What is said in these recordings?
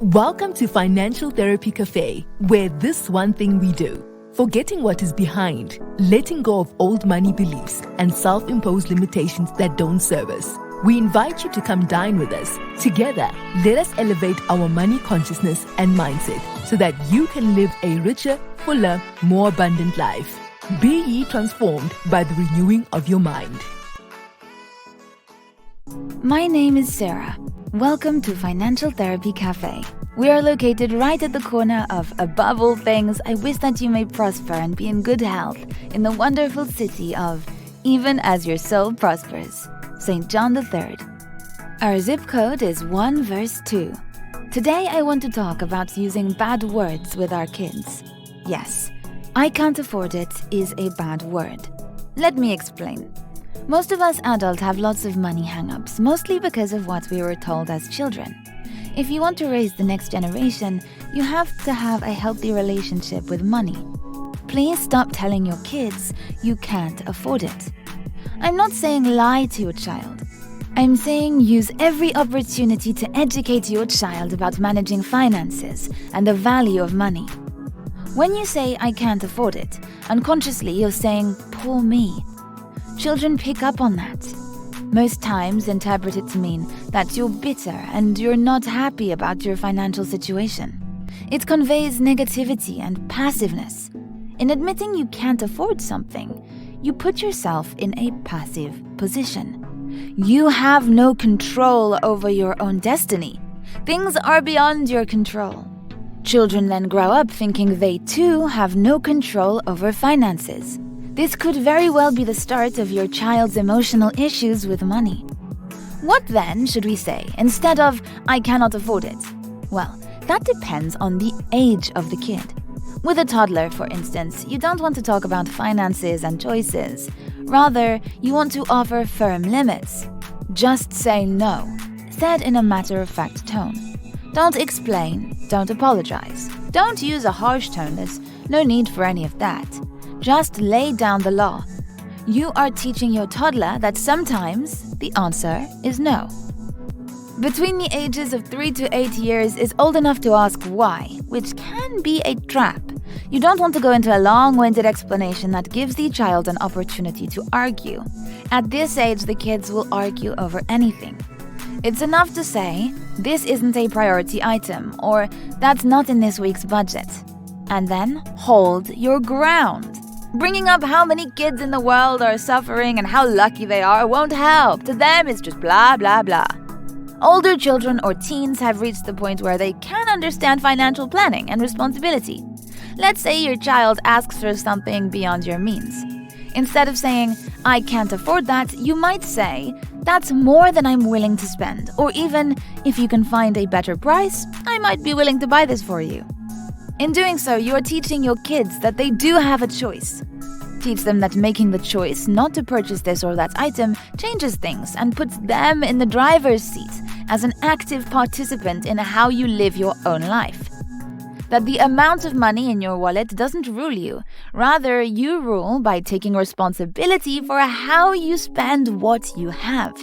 Welcome to Financial Therapy Café, where this one thing we do. Forgetting what is behind, letting go of old money beliefs and self-imposed limitations that don't serve us. We invite you to come dine with us. Together, let us elevate our money consciousness and mindset so that you can live a richer, fuller, more abundant life. Be ye transformed by the renewing of your mind. My name is Sarah. Welcome to Financial Therapy Café. We are located right at the corner of, above all things, I wish that you may prosper and be in good health in the wonderful city of, even as your soul prospers, St. John III. Our zip code is 1 verse 2. Today I want to talk about using bad words with our kids. Yes, I can't afford it is a bad word. Let me explain. Most of us adults have lots of money hang-ups, mostly because of what we were told as children. If you want to raise the next generation, you have to have a healthy relationship with money. Please stop telling your kids you can't afford it. I'm not saying lie to your child. I'm saying use every opportunity to educate your child about managing finances and the value of money. When you say, I can't afford it, unconsciously you're saying, poor me. Children pick up on that. Most times interpret it to mean that you're bitter and you're not happy about your financial situation. It conveys negativity and passiveness. In admitting you can't afford something, you put yourself in a passive position. You have no control over your own destiny. Things are beyond your control. Children then grow up thinking they too have no control over finances. This could very well be the start of your child's emotional issues with money. What then should we say instead of, I cannot afford it? Well, that depends on the age of the kid. With a toddler, for instance, you don't want to talk about finances and choices. Rather, you want to offer firm limits. Just say no, said in a matter-of-fact tone. Don't explain, don't apologize. Don't use a harsh tone, there's no need for any of that. Just lay down the law. You are teaching your toddler that sometimes the answer is no. Between the ages of 3 to 8 years is old enough to ask why, which can be a trap. You don't want to go into a long-winded explanation that gives the child an opportunity to argue. At this age, the kids will argue over anything. It's enough to say, this isn't a priority item, or that's not in this week's budget. And then hold your ground. Bringing up how many kids in the world are suffering and how lucky they are won't help. To them, it's just blah, blah, blah. Older children or teens have reached the point where they can understand financial planning and responsibility. Let's say your child asks for something beyond your means. Instead of saying, I can't afford that, you might say, that's more than I'm willing to spend. Or even, if you can find a better price, I might be willing to buy this for you. In doing so, you are teaching your kids that they do have a choice. Teach them that making the choice not to purchase this or that item changes things and puts them in the driver's seat as an active participant in how you live your own life. That the amount of money in your wallet doesn't rule you. Rather, you rule by taking responsibility for how you spend what you have.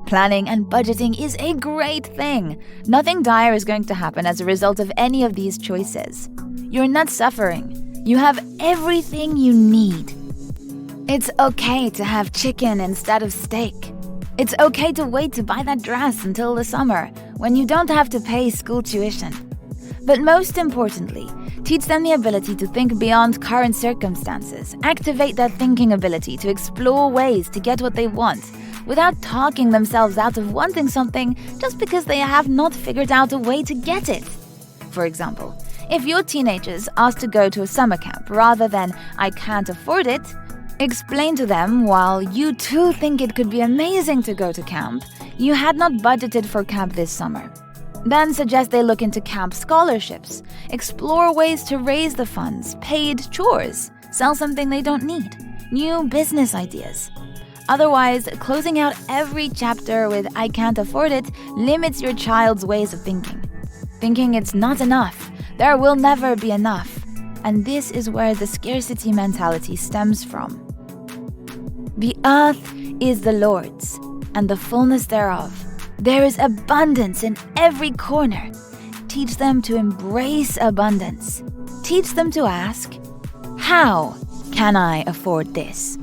Planning and budgeting is a great thing. Nothing dire is going to happen as a result of any of these choices. You're not suffering. You have everything you need. It's okay to have chicken instead of steak. It's okay to wait to buy that dress until the summer, when you don't have to pay school tuition. But most importantly, teach them the ability to think beyond current circumstances. Activate their thinking ability to explore ways to get what they want, without talking themselves out of wanting something just because they have not figured out a way to get it. For example, if your teenagers ask to go to a summer camp rather than, I can't afford it, explain to them while you too think it could be amazing to go to camp, you had not budgeted for camp this summer. Then suggest they look into camp scholarships, explore ways to raise the funds, paid chores, sell something they don't need, new business ideas. Otherwise, closing out every chapter with I can't afford it limits your child's ways of thinking. Thinking it's not enough, there will never be enough. And this is where the scarcity mentality stems from. The earth is the Lord's, and the fullness thereof. There is abundance in every corner. teach them to embrace abundance. Teach them to ask, how can I afford this?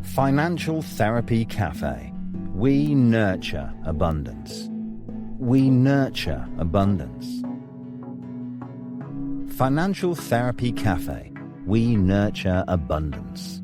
Financial Therapy Café. We nurture abundance. We nurture abundance. Financial Therapy Café. We nurture abundance.